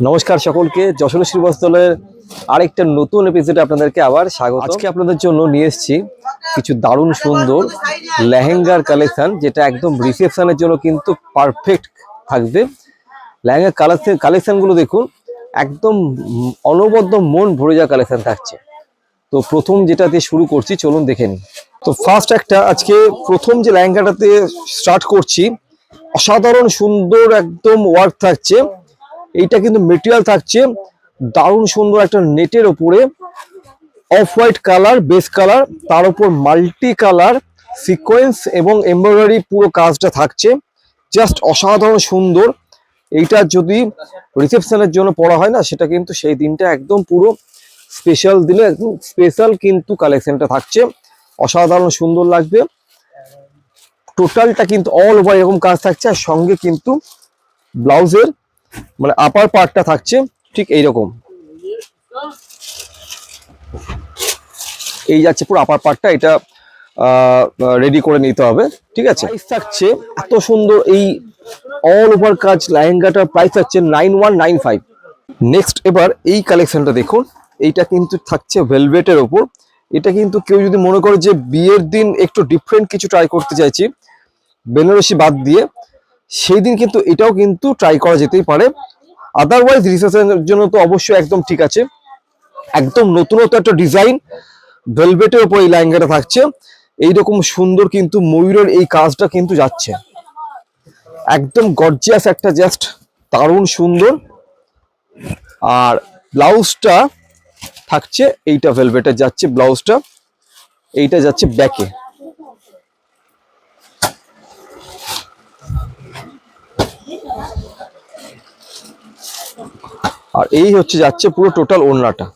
নমস্কার সকলকে, যশোর শ্রীবস্ত্রের আরেকটা নতুন এপিসোডে আপনাদেরকে আবার স্বাগত। আজকে আপনাদের জন্য নিয়ে এসেছি কিছু দারুণ সুন্দর লেহেঙ্গার কালেকশন, যেটা একদম রিসেপশনের জন্য কিন্তু পারফেক্ট থাকবে। লেহেঙ্গার কালেকশনগুলো দেখুন, একদম অনবদ্য মন ভরে যাওয়া কালেকশন থাকছে। তো প্রথম যেটা দিয়ে শুরু করছি, চলুন দেখে নিই। তো ফার্স্ট একটা আজকে প্রথম যে লেহেঙ্গাটাতে স্টার্ট করছি, অসাধারণ সুন্দর একদম ওয়ার্ক থাকছে। এইটা কিন্তু মেটেরিয়াল থাকছে দারুণ সুন্দর একটা নেটের ওপরে off white colour base colour, তার উপর মাল্টি কালার সিকোয়েন্স এবং এমব্রয়ডারি পুরো কাজটা থাকছে। জাস্ট অসাধারণ সুন্দর। এইটা যদি রিসেপশনের জন্য পরা হয় না, সেটা কিন্তু সেই দিনটা একদম পুরো স্পেশাল দিলে একদম স্পেশাল কিন্তু কালেকশনটা থাকছে। অসাধারণ সুন্দর লাগবে। টোটালটা কিন্তু অল ওভার এরকম কাজ থাকছে, আর সঙ্গে কিন্তু ব্লাউজের মানে আপার পার্টটা থাকছে ঠিক এইরকম। এই যাচ্ছে পুরো আপার পার্টটা, এটা রেডি করে নিতে হবে, ঠিক আছে। প্রাইস থাকছে এত সুন্দর এই অল ওভার কাজ লেহেঙ্গাটার প্রাইস থাকছে 9195। নেক্সট এবার এই কালেকশনটা দেখুন, এইটা কিন্তু থাকছে ভেলভেটের ওপর। এটা কিন্তু কেউ যদি মনে করে যে বিয়ের দিন একটু ডিফারেন্ট কিছু ট্রাই করতে চাইছি বেনারসি বাদ দিয়ে, সেই দিন কিন্তু এটাও কিন্তু ট্রাই করা যেতেই পারে। আদারওয়াইজ রিসেপশনের জন্য তো অবশ্যই একদম ঠিক আছে। একদম নতুনত্ব একটা ডিজাইন ভেলভেটের উপর এই লেহেঙ্গাটা থাকছে। এইরকম সুন্দর কিন্তু ময়ূরের এই কাজটা কিন্তু যাচ্ছে, একদম গর্জিয়াস একটা জাস্ট দারুণ সুন্দর। আর ব্লাউজটা থাকছে এইটা ভেলভেটের যাচ্ছে ব্লাউজটা, এইটা যাচ্ছে ব্যাকে। আর এই হচ্ছে যাচ্ছে পুরো টোটাল ওড়নাটা।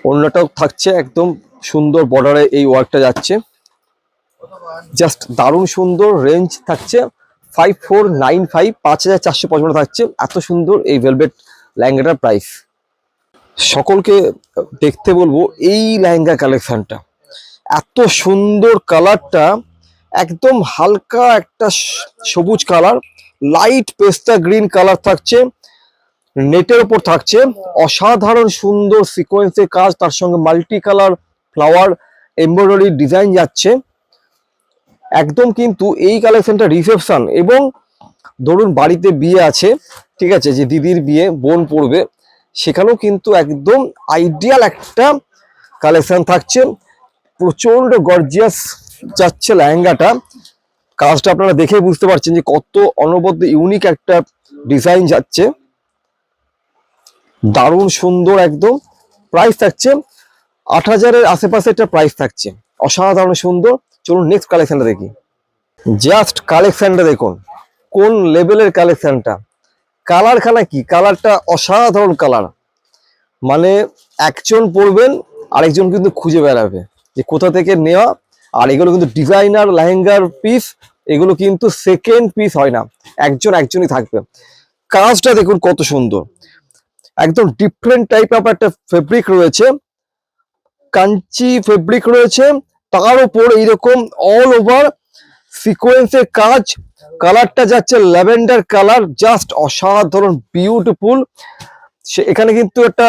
ওড়নাটাও থাকছে একদম সুন্দর বর্ডারে এই ওয়ার্কটা যাচ্ছে, জাস্ট দারুণ সুন্দর। রেঞ্জ থাকছে 5495, 5455 থাকছে। এত সুন্দর এই ভেলভেট লেহেঙ্গাটার প্রাইস। সকলকে দেখতে বলবো এই লেহেঙ্গা কালেকশনটা, এত সুন্দর কালারটা, একদম হালকা একটা সবুজ কালার, লাইট পেস্তা গ্রিন কালার থাকছে, নেটের উপর থাকছে অসাধারণ সুন্দর সিকোয়েন্সের কাজ, তার সঙ্গে multi colour flower embroidery design যাচ্ছে। একদম কিন্তু এই কালেকশনটা রিসেপশন এবং ধরুন বাড়িতে বিয়ে আছে, ঠিক আছে, যে দিদির বিয়ে বোন পড়বে, সেখানেও কিন্তু একদম আইডিয়াল একটা কালেকশন থাকছে। প্রচন্ড গর্জিয়াস যাচ্ছে লেহেঙ্গাটা। কাজটা আপনারা দেখে বুঝতে পারছেন যে কত অনবদ্য ইউনিক একটা ডিজাইন যাচ্ছে, দারুণ সুন্দর একদম। প্রাইস থাকছে 8000-এর আশেপাশে একটা প্রাইস থাকছে, অসাধারণ সুন্দর। চলুন নেক্সট কালেকশনটা দেখি। জাস্ট কালেকশনটা দেখুন, কোন লেভেলের কালেকশনটা। কালারখানা কি, কালারটা অসাধারণ কালার, মানে একজন পরবেন আরেকজন কিন্তু খুঁজে বেড়াবে যে কোথা থেকে নেওয়া। আর এগুলো কিন্তু ডিজাইনার লেহেঙ্গার পিস, এগুলো কিন্তু সেকেন্ড পিস হয় না, একজনই থাকবে। কাজটা দেখুন কত সুন্দর, একদম ডিফারেন্ট টাইপ অফ একটা ফেব্রিক রয়েছে, কাঞ্চি ফেব্রিক রয়েছে, তার উপর এইরকম অল ওভার সিকোয়েন্সের কাজ। কালারটা যাচ্ছে ল্যাভেন্ডার কালার, জাস্ট অসাধারণ বিউটিফুল। এখানে কিন্তু একটা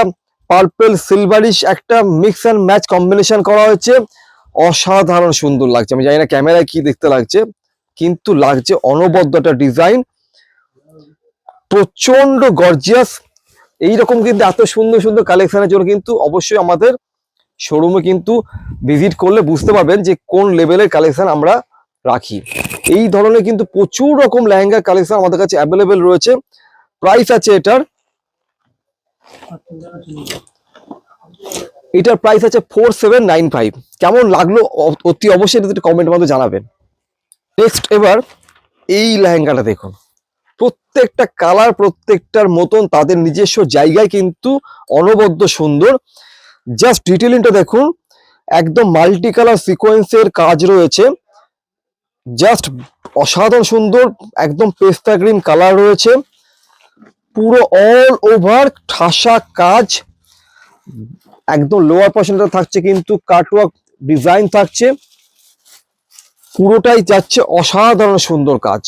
পার্পল সিলভারিশ একটা মিক্স অ্যান্ড ম্যাচ কম্বিনেশন করা হয়েছে, অসাধারণ সুন্দর লাগছে। আমি জানি না ক্যামেরায় কি দেখতে লাগছে, কিন্তু লাগছে অনবদ্য একটা ডিজাইন, প্রচন্ড গর্জিয়াস। এইরকম কিন্তু এত সুন্দর সুন্দর কালেকশনের জন্য কিন্তু অবশ্যই আমাদের শোরুমে কিন্তু ভিজিট করলে বুঝতে পারবেন যে কোন লেভেলের কালেকশন আমরা রাখি। এই ধরনের কিন্তু প্রচুর রকম লেহেঙ্গা কালেকশন আমাদের কাছে অ্যাভেলেবেল রয়েছে। প্রাইস আছে এটার প্রাইস আছে 4795। কেমন লাগলো অতি অবশ্যই কমেন্টের মধ্যে জানাবেন। নেক্সট এবার এই লেহেঙ্গাটা দেখুন, প্রত্যেকটা কালার প্রত্যেকটার মতন তাদের নিজস্ব জায়গায় কিন্তু অনবদ্য সুন্দর। জাস্ট ডিটেলিংটা দেখুন, একদম মাল্টি কালার সিকোয়েন্সের কাজ রয়েছে, জাস্ট অসাধারণ সুন্দর। একদম পেস্তা গ্রিন কালার রয়েছে, পুরো অল ওভার ঠাসা কাজ। একদম লোয়ার পোর্শনটা থাকছে কিন্তু কাটওয়ার্ক ডিজাইন থাকছে, পুরোটাই যাচ্ছে অসাধারণ সুন্দর কাজ।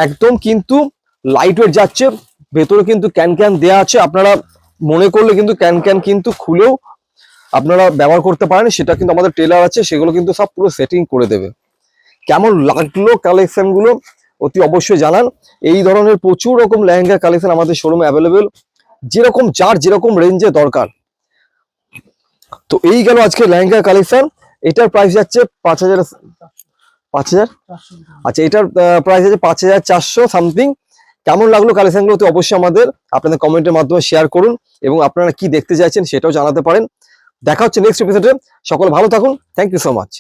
একদম কিন্তু লাইট ওয়েট যাচ্ছে, ভেতরে কিন্তু ক্যান ক্যান দেওয়া আছে, আপনারা মনে করলে কিন্তু ক্যান ক্যান কিন্তু খুলেও আপনারা ব্যবহার করতে পারেন, সেটা কিন্তু আমাদের টেলার আছে, সেগুলো কিন্তু সব পুরো সেটিং করে দেবে। কেমন লাগলো কালেকশন গুলো অতি অবশ্যই জানান। এই ধরনের প্রচুর রকম লেহেঙ্গা কালেকশন আমাদের শোরুমে অ্যাভেলেবেল, যেরকম যার যেরকম রেঞ্জে দরকার। তো এই গেল আজকে লেহেঙ্গা কালেকশন। এটার প্রাইস যাচ্ছে 5,000। 5,000? আচ্ছা, এটার প্রাইস আছে 5,400 সামথিং। কেমন লাগলো কালেকশনগুলো তো অবশ্যই আমাদের আপনাদের কমেন্টের মাধ্যমে শেয়ার করুন, এবং আপনারা কি দেখতে চাইছেন সেটাও জানাতে পারেন। দেখা হচ্ছে নেক্সট এপিসোডে। সকলে ভালো থাকুন। Thank you so much.